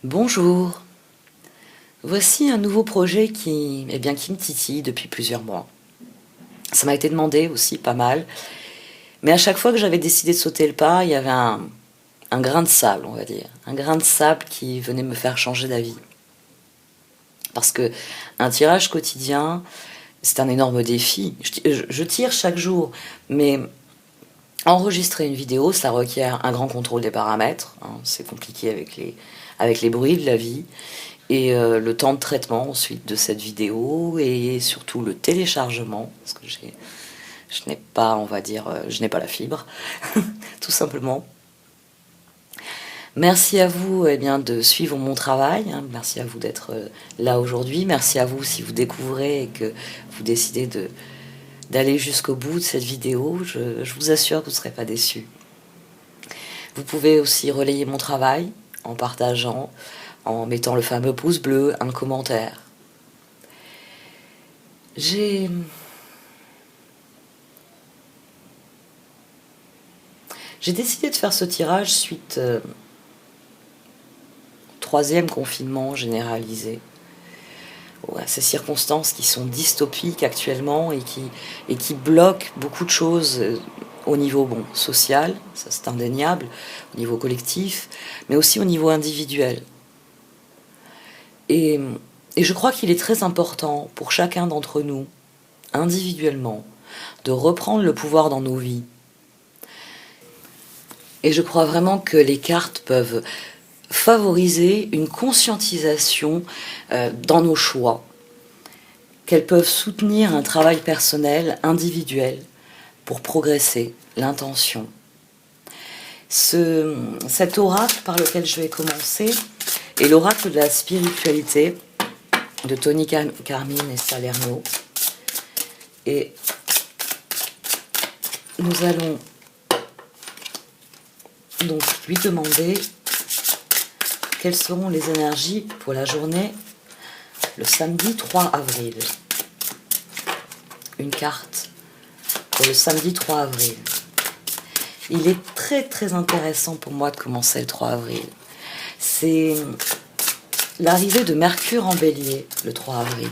Bonjour, voici un nouveau projet qui me titille depuis plusieurs mois. Ça m'a été demandé aussi pas mal, mais à chaque fois que j'avais décidé de sauter le pas, il y avait un grain de sable, on va dire. Un grain de sable qui venait me faire changer d'avis. Parce que un tirage quotidien, c'est un énorme défi. Je tire chaque jour, mais enregistrer une vidéo, ça requiert un grand contrôle des paramètres. Hein, c'est compliqué avec les bruits de la vie. Et le temps de traitement ensuite de cette vidéo et surtout le téléchargement, parce que je n'ai pas, on va dire, je n'ai pas la fibre, tout simplement. Merci à vous de suivre mon travail, hein. Merci à vous d'être là aujourd'hui, merci à vous si vous découvrez et que vous décidez d'aller jusqu'au bout de cette vidéo, je vous assure que vous ne serez pas déçus. Vous pouvez aussi relayer mon travail en partageant, en mettant le fameux pouce bleu, un commentaire. J'ai décidé de faire ce tirage suite au troisième confinement généralisé, à ces circonstances qui sont dystopiques actuellement et qui bloquent beaucoup de choses au niveau social, ça c'est indéniable, au niveau collectif, mais aussi au niveau individuel. Et je crois qu'il est très important pour chacun d'entre nous, individuellement, de reprendre le pouvoir dans nos vies. Et je crois vraiment que les cartes peuvent favoriser une conscientisation dans nos choix, qu'elles peuvent soutenir un travail personnel, individuel, pour progresser, l'intention. Cet oracle par lequel je vais commencer est l'oracle de la spiritualité de Tony Carmine et Salerno. Et nous allons donc lui demander quelles seront les énergies pour la journée le samedi 3 avril. Une carte pour le samedi 3 avril. Il est très très intéressant pour moi de commencer le 3 avril. C'est l'arrivée de Mercure en Bélier le 3 avril.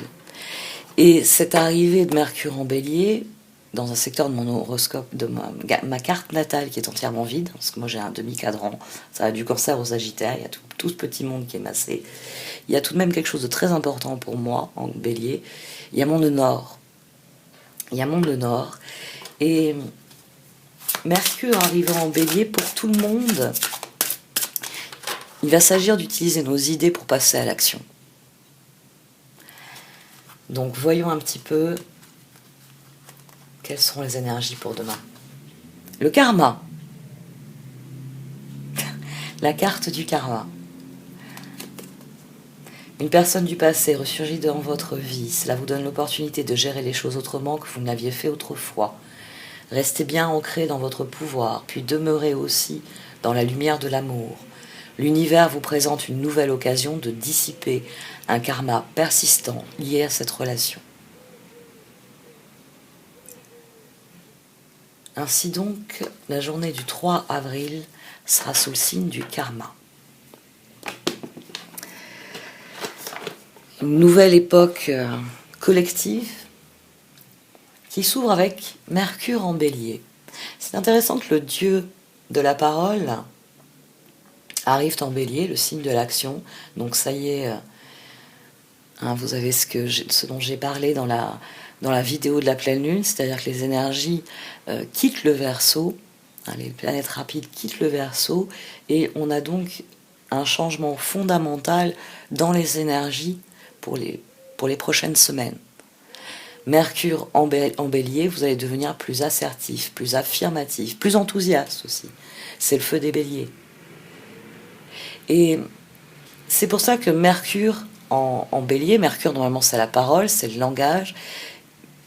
Et cette arrivée de Mercure en Bélier, dans un secteur de mon horoscope, de ma carte natale qui est entièrement vide, parce que moi j'ai un demi-cadran, ça va du Cancer au Sagittaire, il y a tout ce petit monde qui est massé. Il y a tout de même quelque chose de très important pour moi en Bélier, il y a mon nœud nord. Il y a mon nœud nord. Et Mercure arrivant en Bélier, pour tout le monde, il va s'agir d'utiliser nos idées pour passer à l'action. Donc voyons un petit peu quelles seront les énergies pour demain. Le karma. La carte du karma. Une personne du passé ressurgit dans votre vie. Cela vous donne l'opportunité de gérer les choses autrement que vous ne l'aviez fait autrefois. Restez bien ancré dans votre pouvoir, puis demeurez aussi dans la lumière de l'amour. L'univers vous présente une nouvelle occasion de dissiper un karma persistant lié à cette relation. Ainsi donc, la journée du 3 avril sera sous le signe du karma. Une nouvelle époque collective qui s'ouvre avec Mercure en Bélier. C'est intéressant que le dieu de la parole arrive en Bélier, le signe de l'action. Donc ça y est, vous avez ce dont j'ai parlé dans la vidéo de la pleine lune, c'est-à-dire que les énergies quittent le Verseau, les planètes rapides quittent le Verseau, et on a donc un changement fondamental dans les énergies pour les prochaines semaines. Mercure en Bélier, vous allez devenir plus assertif, plus affirmatif, plus enthousiaste aussi. C'est le feu des béliers. Et c'est pour ça que Mercure en Bélier, Mercure normalement c'est la parole, c'est le langage,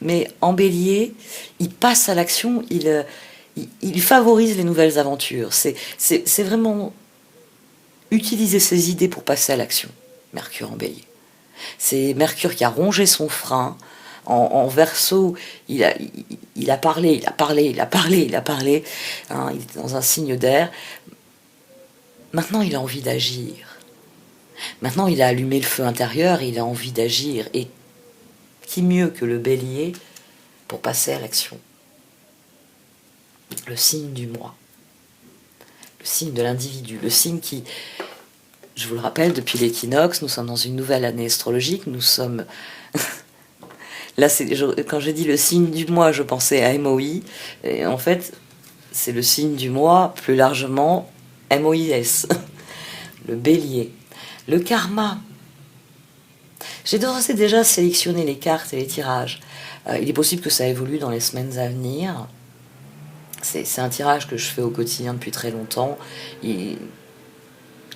mais en Bélier, il passe à l'action, il favorise les nouvelles aventures. C'est vraiment utiliser ses idées pour passer à l'action, Mercure en Bélier. C'est Mercure qui a rongé son frein. En Verseau, il a parlé, hein, il est dans un signe d'air. Maintenant, il a envie d'agir. Maintenant, il a allumé le feu intérieur, il a envie d'agir. Et qui mieux que le bélier pour passer à l'action? Le signe du moi, le signe de l'individu, le signe qui, je vous le rappelle, depuis l'équinoxe, nous sommes dans une nouvelle année astrologique, nous sommes... Là, quand j'ai dit le signe du moi, je pensais à MOI, et en fait, c'est le signe du moi, plus largement, MOIS, le bélier. Le karma. J'ai d'ores et déjà sélectionné les cartes et les tirages. Il est possible que ça évolue dans les semaines à venir. C'est un tirage que je fais au quotidien depuis très longtemps. Il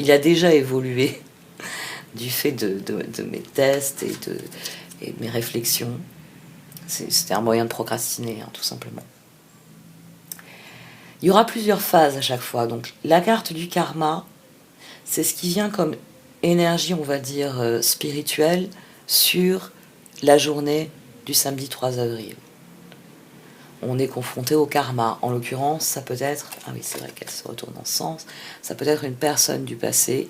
a déjà évolué du fait de mes tests et de mes réflexions. C'était un moyen de procrastiner, hein, tout simplement. Il y aura plusieurs phases à chaque fois. Donc, la carte du karma, c'est ce qui vient comme énergie, on va dire, spirituelle sur la journée du samedi 3 avril. On est confronté au karma. En l'occurrence, ça peut être, ah oui, c'est vrai qu'elle se retourne en ce sens, ça peut être une personne du passé,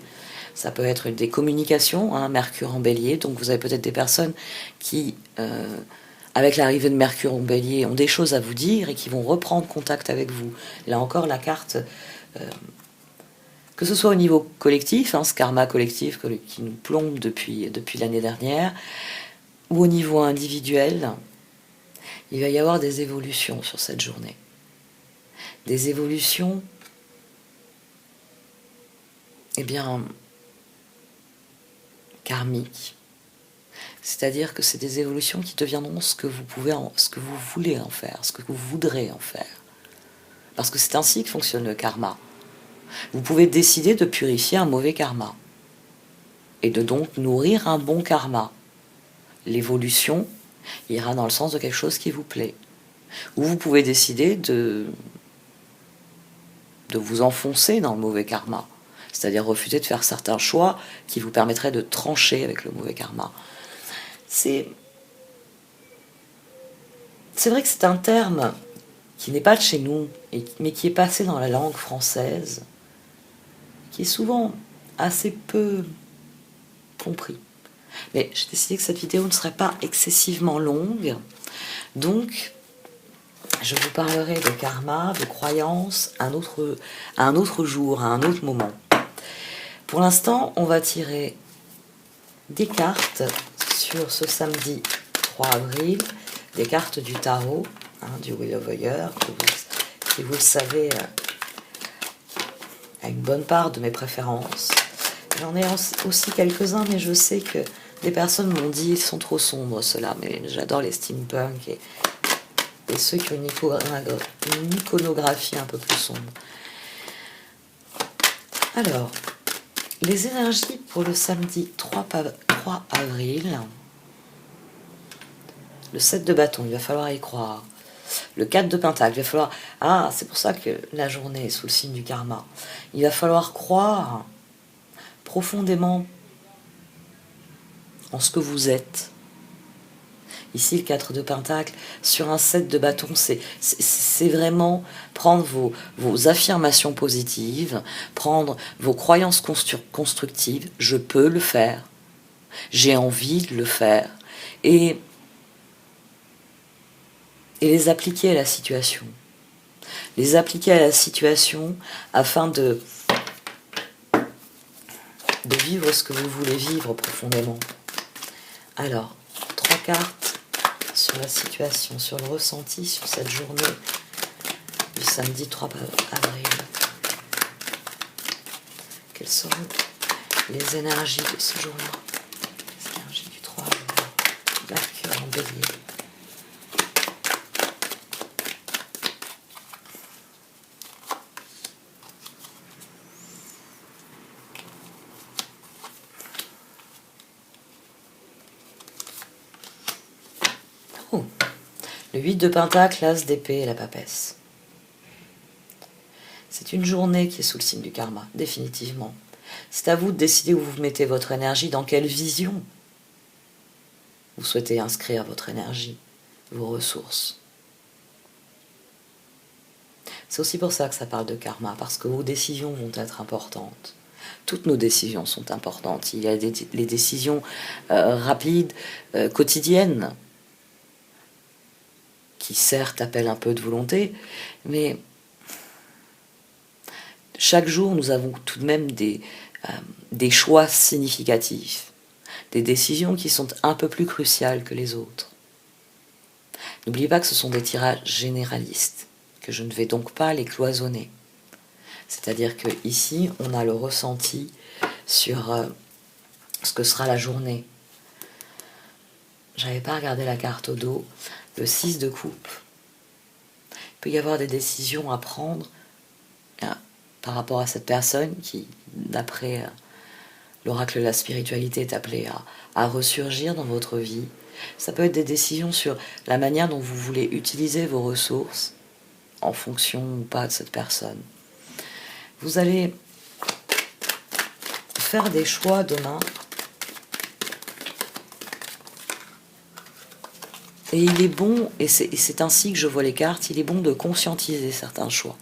ça peut être des communications, hein, Mercure en bélier, donc vous avez peut-être des personnes qui, avec l'arrivée de Mercure en bélier, ont des choses à vous dire et qui vont reprendre contact avec vous. Là encore, la carte, que ce soit au niveau collectif, hein, ce karma collectif qui nous plombe depuis l'année dernière, ou au niveau individuel, il va y avoir des évolutions sur cette journée. Des évolutions, eh bien, karmiques. C'est-à-dire que c'est des évolutions qui deviendront ce que vous voulez en faire, ce que vous voudrez en faire. Parce que c'est ainsi que fonctionne le karma. Vous pouvez décider de purifier un mauvais karma et de donc nourrir un bon karma. L'évolution ira dans le sens de quelque chose qui vous plaît. Ou vous pouvez décider de vous enfoncer dans le mauvais karma, c'est-à-dire refuser de faire certains choix qui vous permettraient de trancher avec le mauvais karma. C'est vrai que c'est un terme qui n'est pas de chez nous, mais qui est passé dans la langue française, qui est souvent assez peu compris. Mais j'ai décidé que cette vidéo ne serait pas excessivement longue, donc je vous parlerai de karma, de croyances, à un autre jour, à un autre moment. Pour l'instant, on va tirer des cartes sur ce samedi 3 avril, des cartes du tarot, hein, du Wheel of the Year, qui vous le savez, a une bonne part de mes préférences. J'en ai aussi quelques-uns, mais je sais que des personnes m'ont dit ils sont trop sombres ceux-là, mais j'adore les steampunk et ceux qui ont une iconographie un peu plus sombre. Alors, les énergies pour le samedi 3 avril, le 7 de bâton, il va falloir y croire. Le 4 de pentacle, il va falloir... Ah, c'est pour ça que la journée est sous le signe du karma. Il va falloir croire profondément en ce que vous êtes. Ici, le 4 de pentacle, sur un 7 de bâton, c'est vraiment prendre vos affirmations positives, prendre vos croyances constructives. Je peux le faire. J'ai envie de le faire. Et les appliquer à la situation. Les appliquer à la situation afin de vivre ce que vous voulez vivre profondément. Alors, 3 cartes sur la situation, sur le ressenti, sur cette journée du samedi 3 avril. Quelles seront les énergies de ce jour-là? Les énergies du 3 avril. Mercure en bélier. Oh. Le 8 de pentacle, l'as d'épée et la papesse. C'est une journée qui est sous le signe du karma, définitivement. C'est à vous de décider où vous mettez votre énergie, dans quelle vision vous souhaitez inscrire votre énergie, vos ressources. C'est aussi pour ça que ça parle de karma, parce que vos décisions vont être importantes. Toutes nos décisions sont importantes. Il y a les décisions rapides, quotidiennes, qui certes appellent un peu de volonté, mais chaque jour nous avons tout de même des choix significatifs, des décisions qui sont un peu plus cruciales que les autres. N'oubliez pas que ce sont des tirages généralistes, que je ne vais donc pas les cloisonner. C'est-à-dire qu'ici, on a le ressenti sur ce que sera la journée. J'avais pas regardé la carte au dos. Le 6 de coupe. Il peut y avoir des décisions à prendre par rapport à cette personne qui, d'après l'oracle de la spiritualité, est appelée à ressurgir dans votre vie. Ça peut être des décisions sur la manière dont vous voulez utiliser vos ressources en fonction ou pas de cette personne. Vous allez faire des choix demain. Et il est bon, et c'est ainsi que je vois les cartes, il est bon de conscientiser certains choix.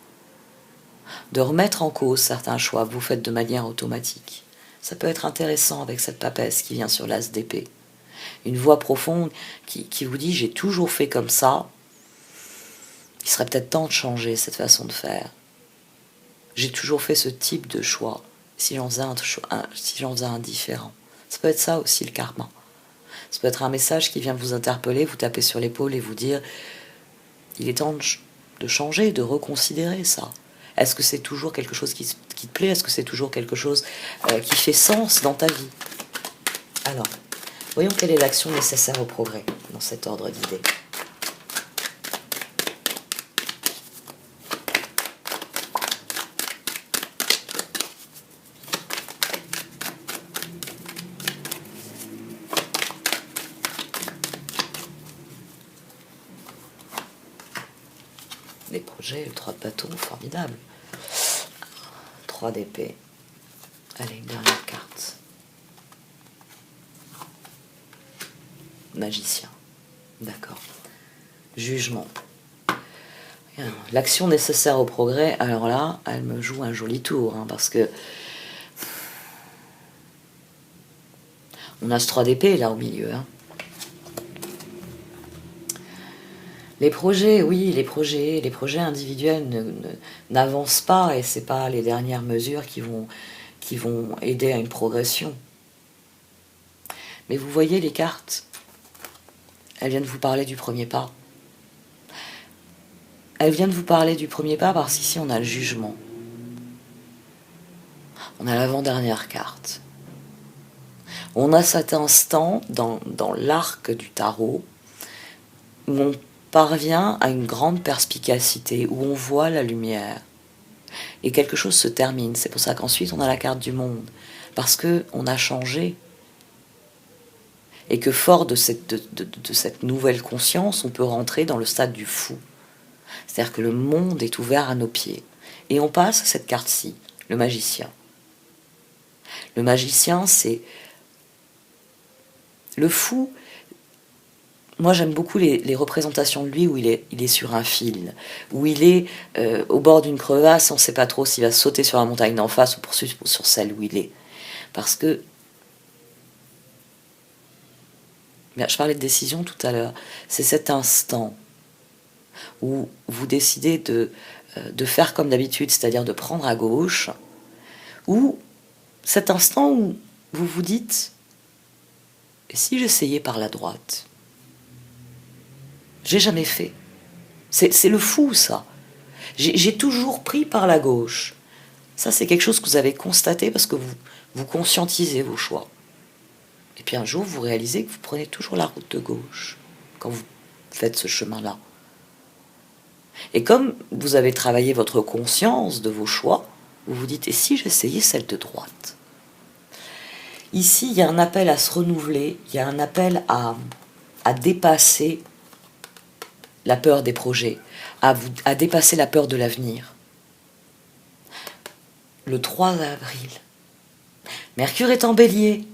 De remettre en cause certains choix que vous faites de manière automatique. Ça peut être intéressant avec cette papesse qui vient sur l'as d'épée. Une voix profonde qui vous dit « j'ai toujours fait comme ça ». Il serait peut-être temps de changer cette façon de faire. J'ai toujours fait ce type de choix, si j'en faisais un différent. Ça peut être ça aussi le karma. Ça peut être un message qui vient vous interpeller, vous taper sur l'épaule et vous dire « il est temps de changer, de reconsidérer ça ». Est-ce que c'est toujours quelque chose qui te plaît? Est-ce que c'est toujours quelque chose qui fait sens dans ta vie? Alors, voyons quelle est l'action nécessaire au progrès dans cet ordre d'idées. Les projets, le 3 de bâton, formidable. 3 d'épée. Allez, une dernière carte. Magicien. D'accord. Jugement. L'action nécessaire au progrès, alors là, elle me joue un joli tour, parce que on a ce 3 d'épée là au milieu. Les projets, oui, les projets individuels n'avancent pas, et c'est pas les dernières mesures qui vont aider à une progression. Mais vous voyez les cartes, elles viennent vous parler du premier pas. Elles viennent vous parler du premier pas parce qu'ici on a le jugement. On a l'avant-dernière carte. On a cet instant dans l'arc du tarot où on parvient à une grande perspicacité, où on voit la lumière. Et quelque chose se termine. C'est pour ça qu'ensuite on a la carte du monde. Parce qu'on a changé. Et que fort de cette nouvelle conscience, on peut rentrer dans le stade du fou. C'est-à-dire que le monde est ouvert à nos pieds. Et on passe à cette carte-ci, le magicien. Le magicien, c'est... Le fou... Moi, j'aime beaucoup les représentations de lui où il est sur un fil, où il est au bord d'une crevasse, on ne sait pas trop s'il va sauter sur la montagne d'en face ou poursuivre sur celle où il est. Parce que... Je parlais de décision tout à l'heure. C'est cet instant où vous décidez de faire comme d'habitude, c'est-à-dire de prendre à gauche, ou cet instant où vous vous dites « et si j'essayais par la droite ?» J'ai jamais fait. C'est le fou, ça. J'ai toujours pris par la gauche. Ça, c'est quelque chose que vous avez constaté parce que vous conscientisez vos choix. Et puis un jour, vous réalisez que vous prenez toujours la route de gauche quand vous faites ce chemin-là. Et comme vous avez travaillé votre conscience de vos choix, vous vous dites « et si j'essayais celle de droite ?» Ici, il y a un appel à se renouveler, il y a un appel à dépasser la peur des projets, à dépasser la peur de l'avenir. Le 3 avril, Mercure est en Bélier.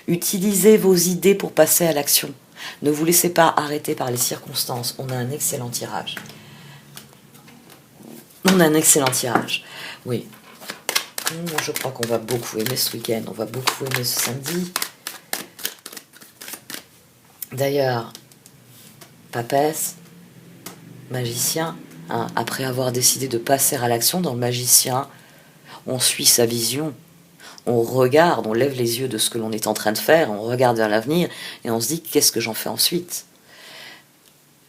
Utilisez vos idées pour passer à l'action. Ne vous laissez pas arrêter par les circonstances. On a un excellent tirage. On a un excellent tirage. Oui. Je crois qu'on va beaucoup aimer ce week-end, on va beaucoup aimer ce samedi. D'ailleurs, Papesse, magicien, hein, après avoir décidé de passer à l'action dans le magicien, on suit sa vision, on regarde, on lève les yeux de ce que l'on est en train de faire, on regarde vers l'avenir et on se dit qu'est-ce que j'en fais ensuite.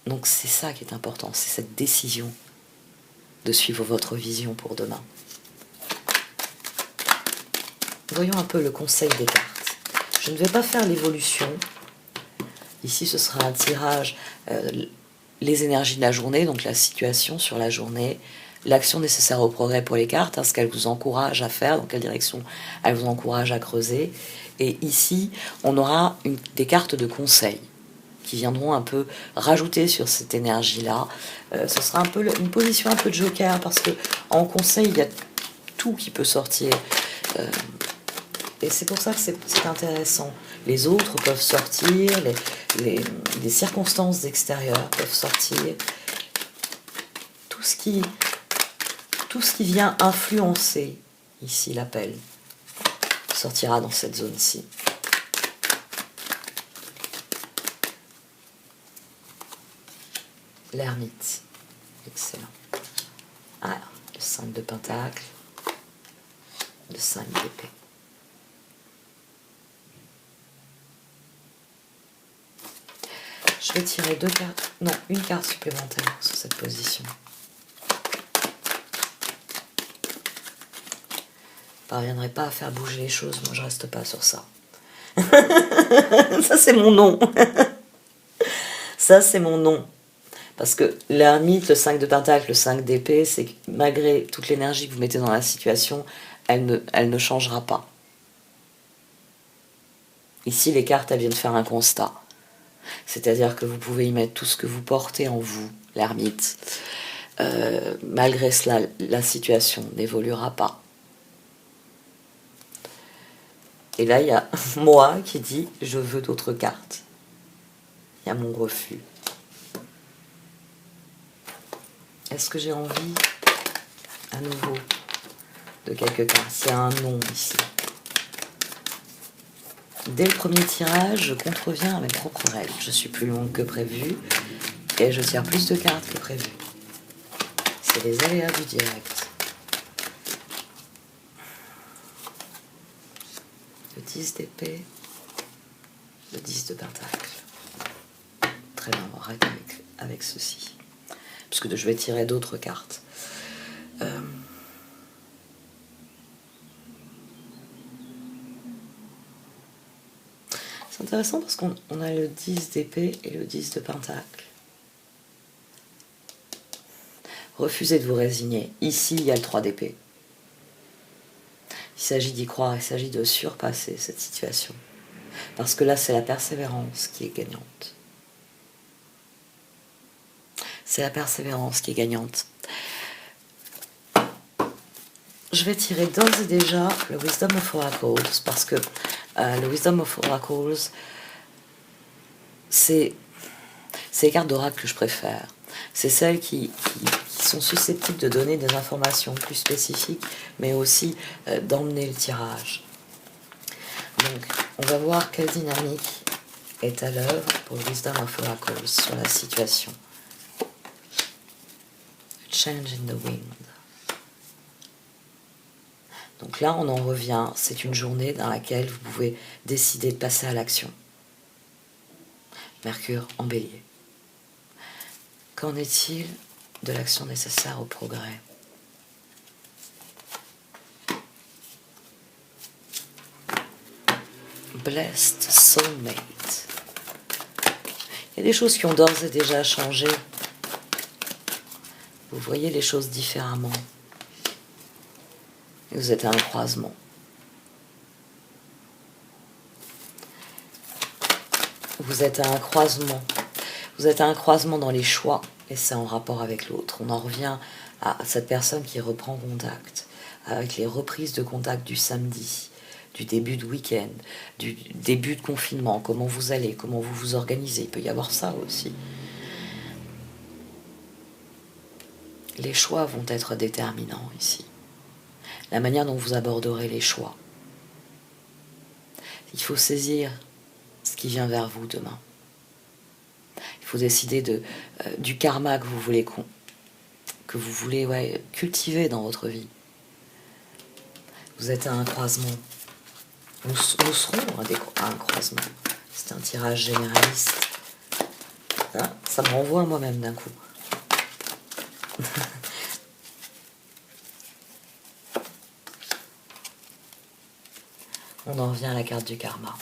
Donc c'est ça qui est important, c'est cette décision de suivre votre vision pour demain. Voyons un peu le conseil des cartes. Je ne vais pas faire l'évolution. Ici, ce sera un tirage, les énergies de la journée, donc la situation sur la journée, l'action nécessaire au progrès pour les cartes, hein, ce qu'elles vous encouragent à faire, dans quelle direction elles vous encouragent à creuser. Et ici, on aura des cartes de conseil qui viendront un peu rajouter sur cette énergie-là. Ce sera un peu une position un peu de joker, parce que en conseil, il y a tout qui peut sortir. Et c'est pour ça que c'est intéressant. Les autres peuvent sortir, les circonstances extérieures peuvent sortir. Tout ce qui vient influencer, ici l'appel, sortira dans cette zone-ci. L'ermite, excellent. Alors, le 5 de pentacle, le 5 d'épée. Je vais tirer deux cartes, non, une carte supplémentaire sur cette position. Je ne parviendrai pas à faire bouger les choses, moi je reste pas sur ça. Ça c'est mon nom. Ça c'est mon nom. Parce que l'ermite, le 5 de pentacle, le 5 d'épée, c'est que malgré toute l'énergie que vous mettez dans la situation, elle ne changera pas. Ici, les cartes, elles viennent faire un constat. C'est-à-dire que vous pouvez y mettre tout ce que vous portez en vous, l'ermite. Malgré cela, la situation n'évoluera pas. Et là, il y a moi qui dit « je veux d'autres cartes ». Il y a mon refus. Est-ce que j'ai envie, à nouveau, de quelques cartes? Il y a un non ici. Dès le premier tirage, je contreviens à mes propres règles. Je suis plus longue que prévu et je tire plus de cartes que prévu. C'est les aléas du direct. Le 10 d'épée, le 10 de pentacle. Très bien, on arrête avec ceci. Puisque je vais tirer d'autres cartes. C'est intéressant parce qu'on a le 10 d'épée et le 10 de pentacle. Refusez de vous résigner. Ici, il y a le 3 d'épée. Il s'agit d'y croire, il s'agit de surpasser cette situation. Parce que là, c'est la persévérance qui est gagnante. C'est la persévérance qui est gagnante. Je vais tirer d'ores et déjà le Wisdom of Oracles, parce que le Wisdom of Oracles, c'est les cartes d'oracle que je préfère. C'est celles qui sont susceptibles de donner des informations plus spécifiques, mais aussi d'emmener le tirage. Donc, on va voir quelle dynamique est à l'œuvre pour le Wisdom of Oracles sur la situation. Change in the wind. Donc là, on en revient, c'est une journée dans laquelle vous pouvez décider de passer à l'action. Mercure en bélier. Qu'en est-il de l'action nécessaire au progrès? Blessed soulmate. Il y a des choses qui ont d'ores et déjà changé. Vous voyez les choses différemment. Vous êtes à un croisement. Vous êtes à un croisement. Vous êtes à un croisement dans les choix, et c'est en rapport avec l'autre. On en revient à cette personne qui reprend contact, avec les reprises de contact du samedi, du début de week-end, du début de confinement, comment vous allez, comment vous vous organisez. Il peut y avoir ça aussi. Les choix vont être déterminants ici. la manière dont vous aborderez les choix. Il faut saisir ce qui vient vers vous demain. Il faut décider du karma que vous voulez cultiver dans votre vie. Vous êtes à un croisement. Nous serons à un croisement. C'est un tirage généraliste. Hein, ça me renvoie à moi-même d'un coup. On en revient à la carte du karma.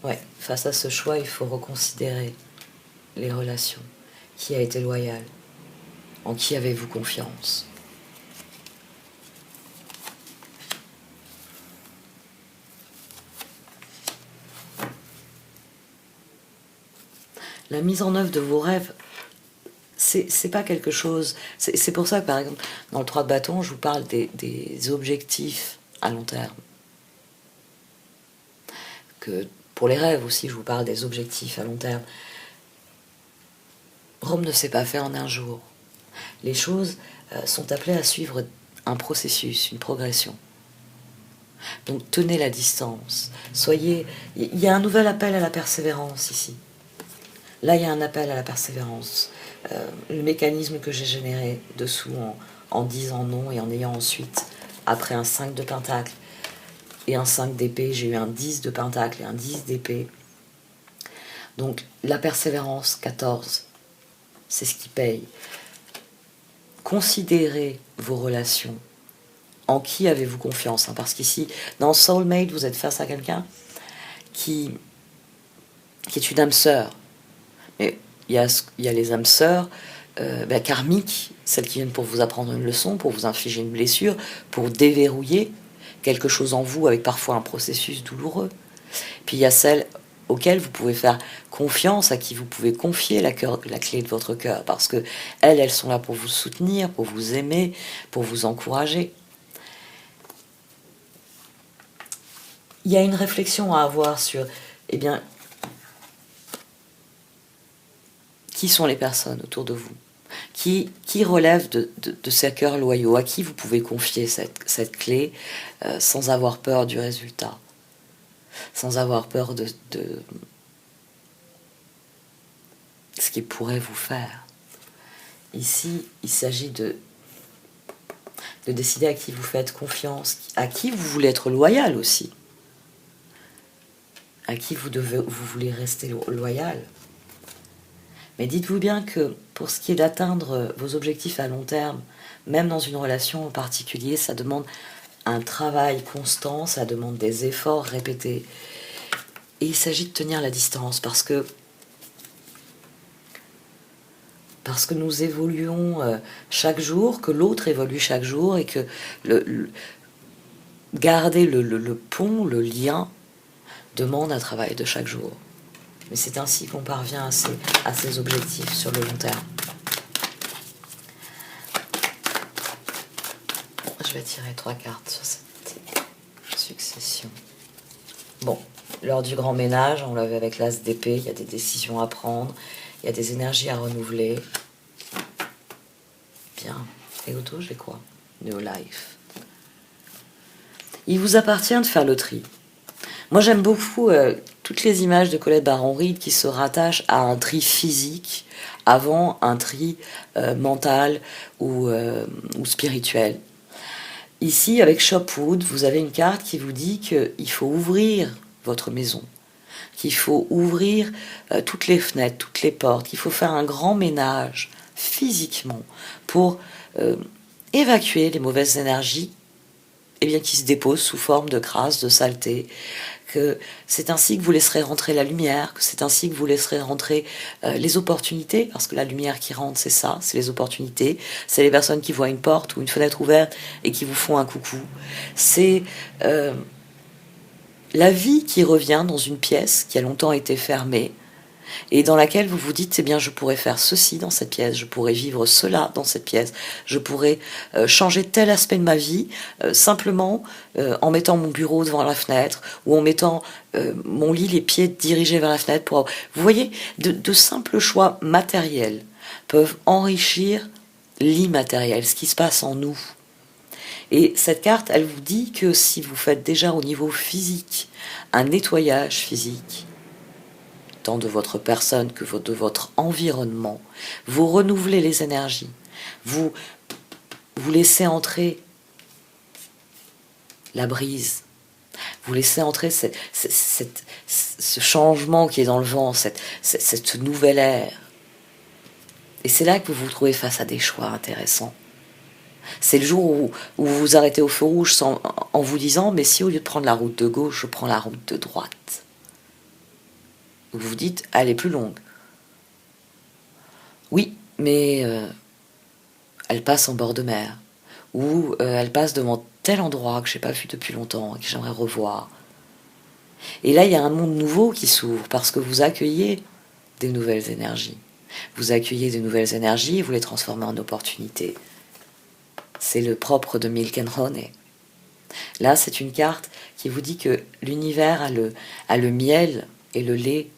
Ouais, face à ce choix, il faut reconsidérer les relations. Qui a été loyal? En qui avez-vous confiance? La mise en œuvre de vos rêves, c'est pas quelque chose... C'est pour ça que, par exemple, dans le 3 de bâton, je vous parle des objectifs à long terme. Que pour les rêves aussi, je vous parle des objectifs à long terme. Rome ne s'est pas fait en un jour. Les choses sont appelées à suivre un processus, une progression. Donc tenez la distance. Il y a un nouvel appel à la persévérance ici. Là, il y a un appel à la persévérance. Le mécanisme que j'ai généré dessous en disant non et en ayant ensuite, après un 5 de pentacle et un 5 d'épée, j'ai eu un 10 de pentacle et un 10 d'épée. Donc la persévérance, 14, c'est ce qui paye. Considérez vos relations. En qui avez-vous confiance, hein? Parce qu'ici, dans Soulmate, vous êtes face à quelqu'un qui est une âme sœur. Mais il y a les âmes sœurs karmiques, celles qui viennent pour vous apprendre une leçon, pour vous infliger une blessure, pour déverrouiller quelque chose en vous avec parfois un processus douloureux. Puis il y a celles auxquelles vous pouvez faire confiance, à qui vous pouvez confier la clé de votre cœur, parce que elles sont là pour vous soutenir, pour vous aimer, pour vous encourager. Il y a une réflexion à avoir sur, qui sont les personnes autour de vous, qui relèvent de ces cœurs loyaux, à qui vous pouvez confier cette clé sans avoir peur du résultat, sans avoir peur de ce qu'il pourrait vous faire. Ici, il s'agit de décider à qui vous faites confiance, à qui vous voulez être loyal aussi, à qui vous voulez rester loyal. Mais dites-vous bien que pour ce qui est d'atteindre vos objectifs à long terme, même dans une relation en particulier, ça demande un travail constant, ça demande des efforts répétés. Et il s'agit de tenir la distance parce que nous évoluons chaque jour, que l'autre évolue chaque jour et que garder le pont, le lien, demande un travail de chaque jour. Mais c'est ainsi qu'on parvient à ces objectifs sur le long terme. Je vais tirer 3 cartes sur cette succession. Bon, lors du grand ménage, on l'avait avec l'as d'épée, il y a des décisions à prendre, il y a des énergies à renouveler. Bien. Et auto, j'ai quoi? New Life. Il vous appartient de faire le tri. Moi, j'aime beaucoup toutes les images de Colette Baron-Reid qui se rattachent à un tri physique avant un tri mental ou spirituel. Ici, avec Shopwood, vous avez une carte qui vous dit qu'il faut ouvrir votre maison, qu'il faut ouvrir toutes les fenêtres, toutes les portes, qu'il faut faire un grand ménage physiquement pour évacuer les mauvaises énergies qui se déposent sous forme de crasse, de saleté, que c'est ainsi que vous laisserez rentrer la lumière, que c'est ainsi que vous laisserez rentrer les opportunités, parce que la lumière qui rentre, c'est ça, c'est les opportunités, c'est les personnes qui voient une porte ou une fenêtre ouverte et qui vous font un coucou, c'est la vie qui revient dans une pièce qui a longtemps été fermée, et dans laquelle vous vous dites, je pourrais faire ceci dans cette pièce, je pourrais vivre cela dans cette pièce, je pourrais changer tel aspect de ma vie simplement en mettant mon bureau devant la fenêtre ou en mettant mon lit, les pieds dirigés vers la fenêtre. Vous voyez, de simples choix matériels peuvent enrichir l'immatériel, ce qui se passe en nous. Et cette carte, elle vous dit que si vous faites déjà au niveau physique un nettoyage physique, tant de votre personne que de votre environnement, vous renouvelez les énergies, vous laissez entrer la brise, vous laissez entrer ce changement qui est dans le vent, cette nouvelle ère. Et c'est là que vous vous trouvez face à des choix intéressants. C'est le jour où vous vous arrêtez au feu rouge en vous disant « mais si au lieu de prendre la route de gauche, je prends la route de droite ?» Vous vous dites « elle est plus longue ». Oui, mais elle passe en bord de mer. Ou elle passe devant tel endroit que je n'ai pas vu depuis longtemps et que j'aimerais revoir. Et là, il y a un monde nouveau qui s'ouvre parce que vous accueillez des nouvelles énergies. Vous accueillez des nouvelles énergies et vous les transformez en opportunités. C'est le propre de Milk and Honey. Là, c'est une carte qui vous dit que l'univers a le miel et le lait.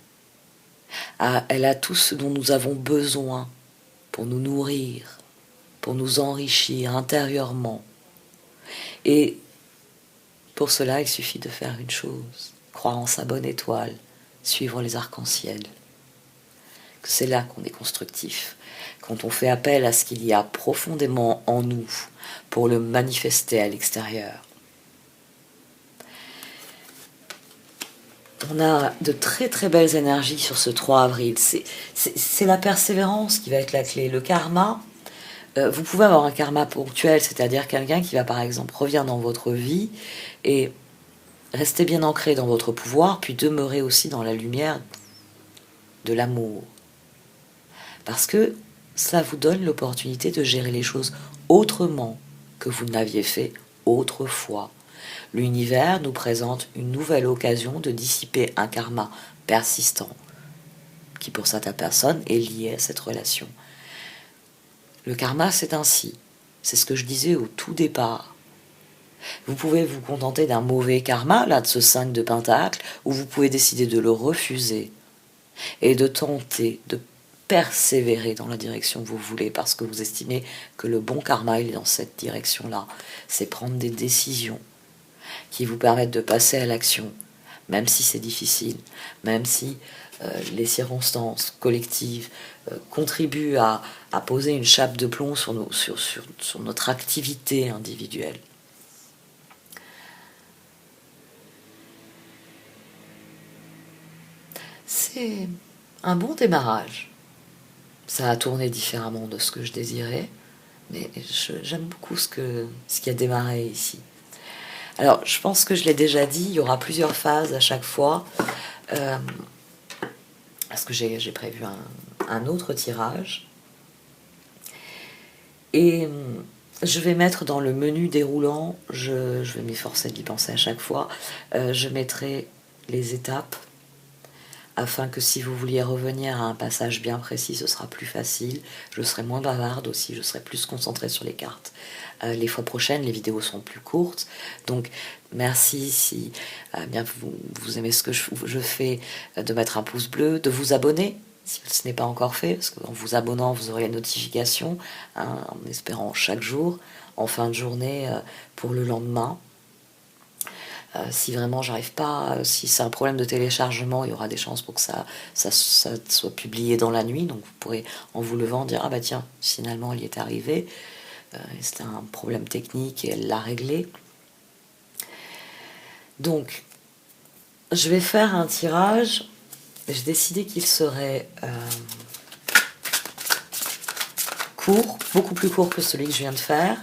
Elle a tout ce dont nous avons besoin pour nous nourrir, pour nous enrichir intérieurement. Et pour cela, il suffit de faire une chose, croire en sa bonne étoile, suivre les arcs-en-ciel. C'est là qu'on est constructif, quand on fait appel à ce qu'il y a profondément en nous pour le manifester à l'extérieur. On a de très très belles énergies sur ce 3 avril. C'est la persévérance qui va être la clé. Le karma, vous pouvez avoir un karma ponctuel, c'est-à-dire quelqu'un qui va par exemple revenir dans votre vie et rester bien ancré dans votre pouvoir, puis demeurer aussi dans la lumière de l'amour. Parce que ça vous donne l'opportunité de gérer les choses autrement que vous n'aviez fait autrefois. L'univers nous présente une nouvelle occasion de dissiper un karma persistant qui pour certaines personnes est lié à cette relation. Le karma, c'est ainsi. C'est ce que je disais au tout départ. Vous pouvez vous contenter d'un mauvais karma, là, de ce 5 de Pentacle, ou vous pouvez décider de le refuser et de tenter de persévérer dans la direction que vous voulez, parce que vous estimez que le bon karma, il est dans cette direction-là. C'est prendre des décisions qui vous permettent de passer à l'action, même si c'est difficile, même si les circonstances collectives contribuent à poser une chape de plomb sur notre activité individuelle. C'est un bon démarrage. Ça a tourné différemment de ce que je désirais, mais j'aime beaucoup ce qui a démarré ici. Alors, je pense que je l'ai déjà dit, il y aura plusieurs phases à chaque fois, parce que j'ai prévu un autre tirage. Et je vais mettre dans le menu déroulant, je vais m'efforcer d'y penser à chaque fois, je mettrai les étapes, afin que si vous vouliez revenir à un passage bien précis, ce sera plus facile. Je serai moins bavarde aussi, je serai plus concentrée sur les cartes. Les fois prochaines, les vidéos sont plus courtes. Donc, merci si bien vous aimez ce que je fais, de mettre un pouce bleu, de vous abonner, si ce n'est pas encore fait, parce qu'en vous abonnant, vous aurez les notifications, hein, en espérant chaque jour, en fin de journée, pour le lendemain. Si vraiment j'arrive pas, si c'est un problème de téléchargement, il y aura des chances pour que ça soit publié dans la nuit. Donc vous pourrez, en vous levant, dire « Ah bah tiens, finalement elle y est arrivée, c'était un problème technique et elle l'a réglé. » Donc, je vais faire un tirage. J'ai décidé qu'il serait court, beaucoup plus court que celui que je viens de faire.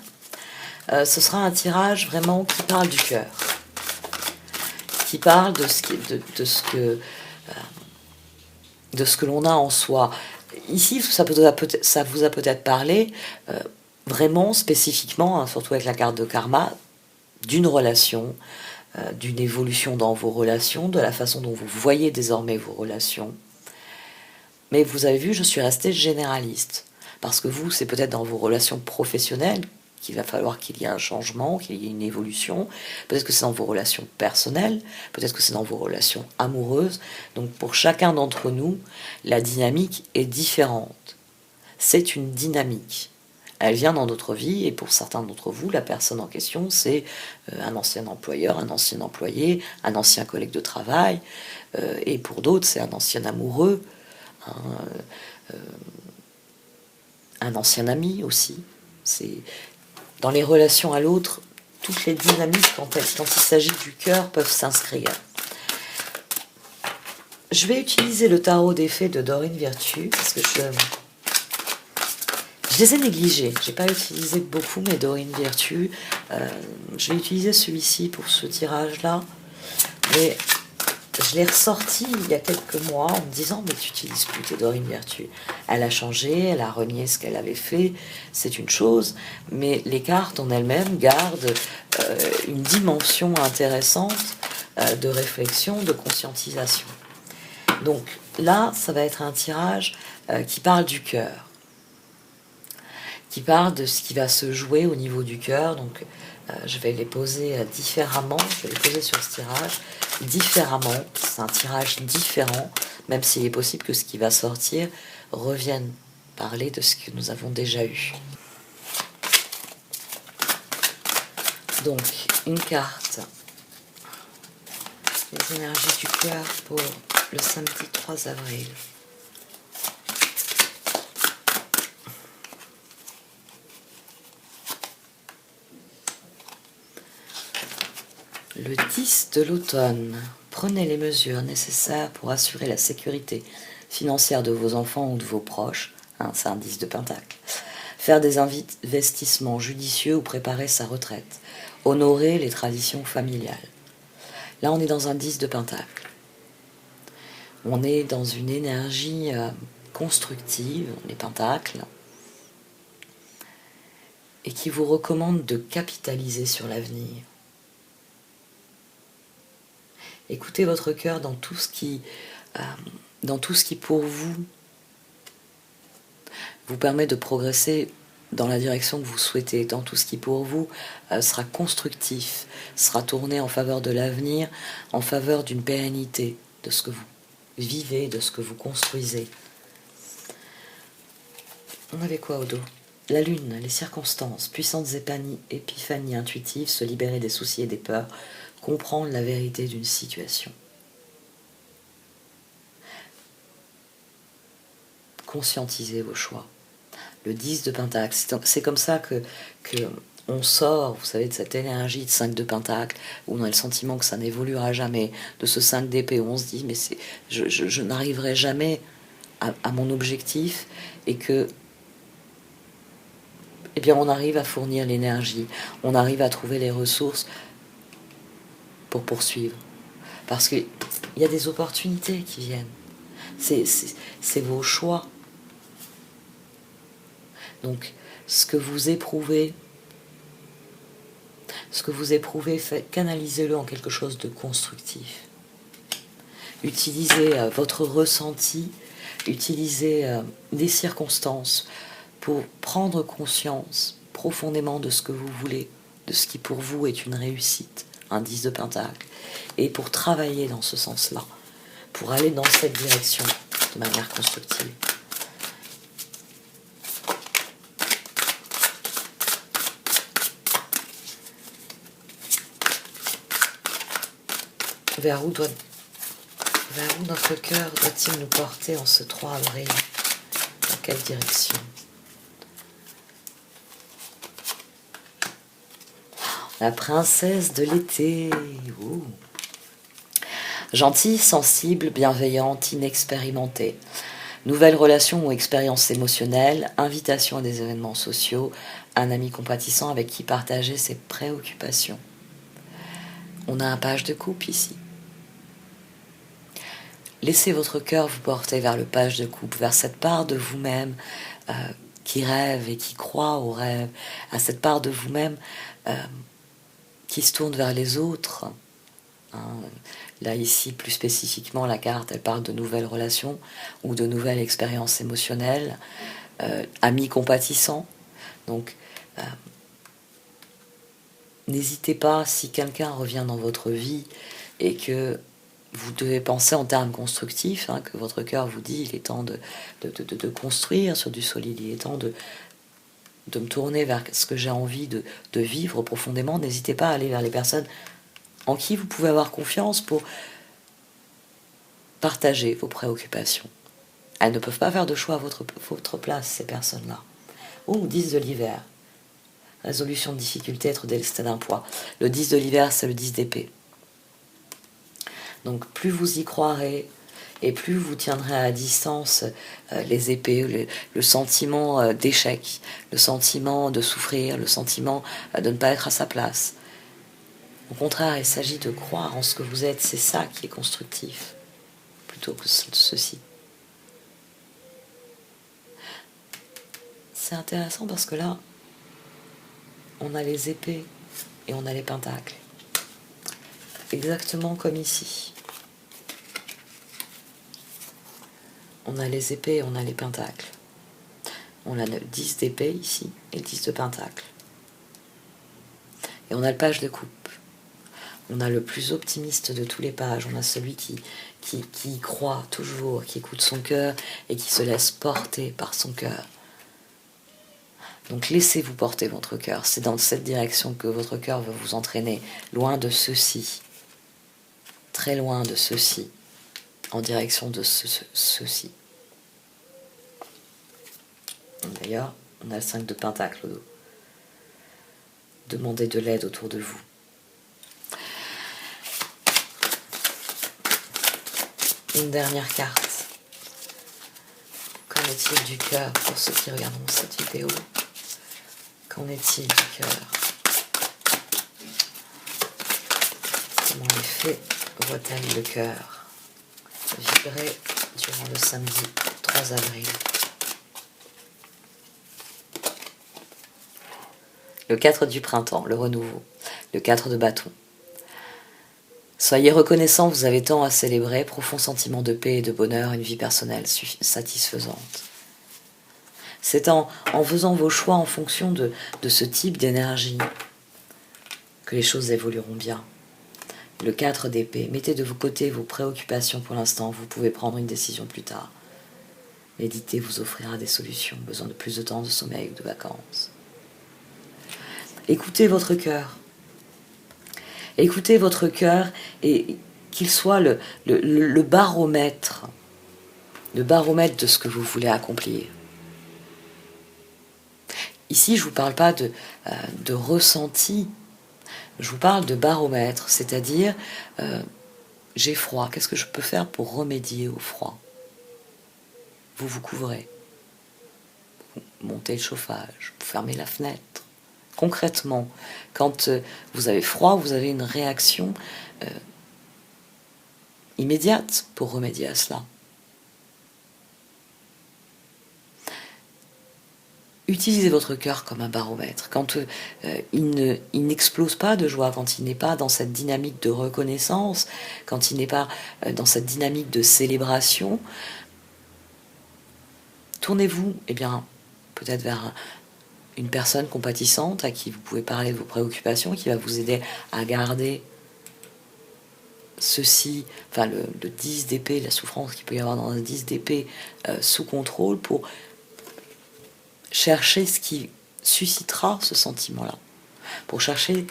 Ce sera un tirage vraiment qui parle du cœur, qui parle de ce que l'on a en soi. Ici, ça vous a peut-être parlé vraiment spécifiquement, hein, surtout avec la carte de karma, d'une relation, d'une évolution dans vos relations, de la façon dont vous voyez désormais vos relations. Mais vous avez vu, je suis restée généraliste, parce que vous, c'est peut-être dans vos relations professionnelles qu'il va falloir qu'il y ait un changement, qu'il y ait une évolution. Peut-être que c'est dans vos relations personnelles, peut-être que c'est dans vos relations amoureuses. Donc pour chacun d'entre nous, la dynamique est différente. C'est une dynamique. Elle vient dans d'autres vies, et pour certains d'entre vous, la personne en question, c'est un ancien employeur, un ancien employé, un ancien collègue de travail, et pour d'autres, c'est un ancien amoureux, un ancien ami aussi. C'est dans les relations à l'autre, toutes les dynamiques, quand il s'agit du cœur, peuvent s'inscrire. Je vais utiliser le tarot des fées de Dorine Virtue, parce que je les ai négligés. Je n'ai pas utilisé beaucoup mes Dorine Virtue. Je vais utiliser celui-ci pour ce tirage-là. Mais je l'ai ressorti il y a quelques mois en me disant « Mais tu n'utilises plus tes Dorine Virtue ». Elle a changé, elle a renié ce qu'elle avait fait, c'est une chose. Mais les cartes en elles-mêmes gardent une dimension intéressante de réflexion, de conscientisation. Donc là, ça va être un tirage qui parle du cœur, qui parle de ce qui va se jouer au niveau du cœur. Donc je vais les poser différemment, je vais les poser sur ce tirage différemment. C'est un tirage différent, même s'il est possible que ce qui va sortir revienne parler de ce que nous avons déjà eu. Donc une carte, les énergies du cœur pour le samedi 3 avril. Le 10 de l'automne. Prenez les mesures nécessaires pour assurer la sécurité financière de vos enfants ou de vos proches. C'est un 10 de pentacle. Faire des investissements judicieux ou préparer sa retraite. Honorer les traditions familiales. Là, on est dans un 10 de pentacle. On est dans une énergie constructive, les pentacles, et qui vous recommande de capitaliser sur l'avenir. Écoutez votre cœur dans tout ce qui pour vous permet de progresser dans la direction que vous souhaitez, dans tout ce qui pour vous sera constructif, sera tourné en faveur de l'avenir, en faveur d'une pérennité de ce que vous vivez, de ce que vous construisez. On avait quoi au dos? La lune, les circonstances, puissantes épiphanies intuitives, se libérer des soucis et des peurs, comprendre la vérité d'une situation. Conscientisez vos choix. Le 10 de pentacle, c'est comme ça que on sort, vous savez, de cette énergie de 5 de pentacle, où on a le sentiment que ça n'évoluera jamais, de ce 5 d'épée, où on se dit, mais je n'arriverai jamais à mon objectif, et que eh bien, on arrive à fournir l'énergie, on arrive à trouver les ressources pour poursuivre. Parce qu'il y a des opportunités qui viennent. C'est vos choix. Donc, ce que vous éprouvez, canalisez-le en quelque chose de constructif. Utilisez votre ressenti, utilisez des circonstances pour prendre conscience profondément de ce que vous voulez, de ce qui pour vous est une réussite, un 10 de pentacle, et pour travailler dans ce sens-là, pour aller dans cette direction de manière constructive. Vers où notre cœur doit-il nous porter en ce 3 avril? Dans quelle direction? La princesse de l'été. Ouh. Gentille, sensible, bienveillante, inexpérimentée. Nouvelle relation ou expérience émotionnelle, invitation à des événements sociaux, un ami compatissant avec qui partager ses préoccupations. On a un page de coupe ici. Laissez votre cœur vous porter vers le page de coupe, vers cette part de vous-même qui rêve et qui croit au rêve, à cette part de vous-même qui se tourne vers les autres. Là, ici, plus spécifiquement, la carte, elle parle de nouvelles relations ou de nouvelles expériences émotionnelles, amis compatissants. Donc, n'hésitez pas, si quelqu'un revient dans votre vie et que vous devez penser en termes constructifs, que votre cœur vous dit il est temps de construire sur du solide, il est temps de me tourner vers ce que j'ai envie de vivre profondément, n'hésitez pas à aller vers les personnes en qui vous pouvez avoir confiance pour partager vos préoccupations. Elles ne peuvent pas faire de choix à votre place, ces personnes-là. Oh, 10 de l'hiver. Résolution de difficulté, être délesté d'un poids. Le 10 de l'hiver, c'est le 10 d'épée. Donc plus vous y croirez, et plus vous tiendrez à distance les épées, le sentiment d'échec, le sentiment de souffrir, le sentiment de ne pas être à sa place. Au contraire, il s'agit de croire en ce que vous êtes, c'est ça qui est constructif, plutôt que ceci. C'est intéressant parce que là, on a les épées et on a les pentacles. Exactement comme ici. On a les épées et on a les pentacles. On a le 10 d'épée ici et le 10 de pentacle. Et on a le page de coupe. On a le plus optimiste de tous les pages. On a celui qui y croit toujours, qui écoute son cœur et qui se laisse porter par son cœur. Donc laissez-vous porter votre cœur. C'est dans cette direction que votre cœur va vous entraîner. Loin de ceci. Très loin de ceci. En direction de ceci. D'ailleurs, on a le 5 de pentacle au dos. Demandez de l'aide autour de vous. Une dernière carte. Qu'en est-il du cœur pour ceux qui regarderont cette vidéo? Qu'en est-il du cœur? Comment les fées voient-elles le cœur vibrer durant le samedi 3 avril? Le 4 du printemps, le renouveau. Le 4 de bâton. Soyez reconnaissants, vous avez tant à célébrer, profond sentiment de paix et de bonheur, une vie personnelle satisfaisante. C'est en faisant vos choix en fonction de ce type d'énergie que les choses évolueront bien. Le 4 d'épée, mettez de côté vos préoccupations pour l'instant, vous pouvez prendre une décision plus tard. Méditer vous offrira des solutions, besoin de plus de temps de sommeil ou de vacances. Écoutez votre cœur. Écoutez votre cœur et qu'il soit le baromètre de ce que vous voulez accomplir. Ici, je ne vous parle pas de ressenti, je vous parle de baromètre, c'est-à-dire j'ai froid, qu'est-ce que je peux faire pour remédier au froid? Vous vous couvrez, vous montez le chauffage, vous fermez la fenêtre. Concrètement, quand vous avez froid, vous avez une réaction immédiate pour remédier à cela. Utilisez votre cœur comme un baromètre. Quand il n'explose pas de joie, quand il n'est pas dans cette dynamique de reconnaissance, quand il n'est pas dans cette dynamique de célébration, tournez-vous, peut-être vers une personne compatissante à qui vous pouvez parler de vos préoccupations, qui va vous aider à garder ceci, le 10 d'épée, la souffrance qu'il peut y avoir dans un 10 d'épée sous contrôle pour chercher ce qui suscitera ce sentiment-là, pour chercher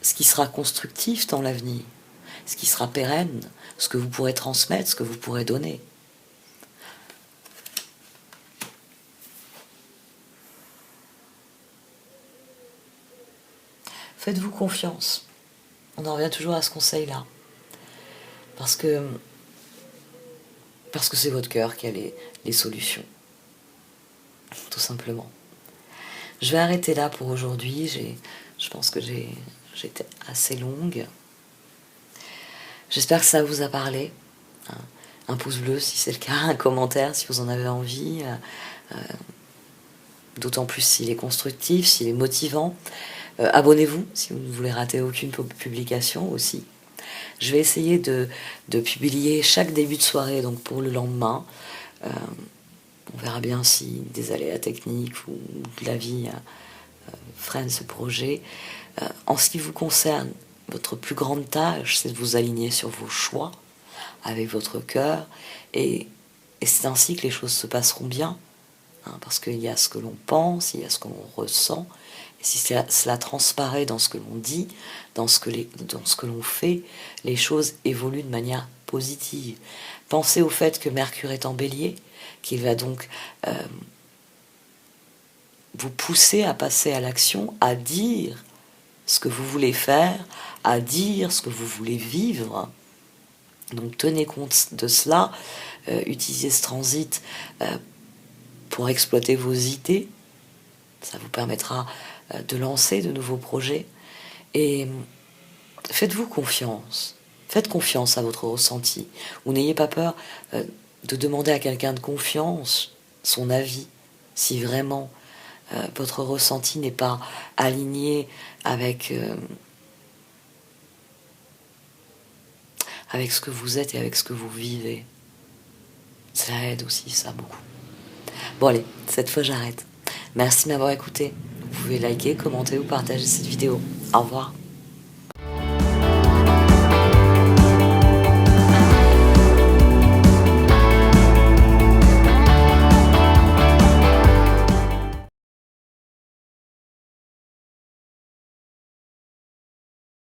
ce qui sera constructif dans l'avenir, ce qui sera pérenne, ce que vous pourrez transmettre, ce que vous pourrez donner. Faites-vous confiance. On en revient toujours à ce conseil-là. Parce que c'est votre cœur qui a les solutions. Tout simplement. Je vais arrêter là pour aujourd'hui. Je pense que j'étais assez longue. J'espère que ça vous a parlé. Un pouce bleu si c'est le cas, un commentaire si vous en avez envie. D'autant plus s'il est constructif, s'il est motivant. Abonnez-vous si vous ne voulez rater aucune publication aussi. Je vais essayer de publier chaque début de soirée, donc pour le lendemain. On verra bien si des aléas techniques ou de la vie freinent ce projet. En ce qui vous concerne, votre plus grande tâche, c'est de vous aligner sur vos choix, avec votre cœur, et c'est ainsi que les choses se passeront bien. hein, parce qu'il y a ce que l'on pense, il y a ce que l'on ressent, et si cela transparaît dans ce que l'on dit, dans ce que l'on fait, les choses évoluent de manière positive. Pensez au fait que Mercure est en Bélier, qu'il va donc vous pousser à passer à l'action, à dire ce que vous voulez faire, à dire ce que vous voulez vivre. Donc tenez compte de cela, utilisez ce transit pour exploiter vos idées, ça vous permettra de lancer de nouveaux projets, et faites-vous confiance, faites confiance à votre ressenti, ou n'ayez pas peur de demander à quelqu'un de confiance son avis, si vraiment votre ressenti n'est pas aligné avec ce que vous êtes et avec ce que vous vivez. Ça aide aussi, ça, beaucoup. Bon allez, cette fois j'arrête. Merci de m'avoir écouté. Vous pouvez liker, commenter ou partager cette vidéo. Au revoir.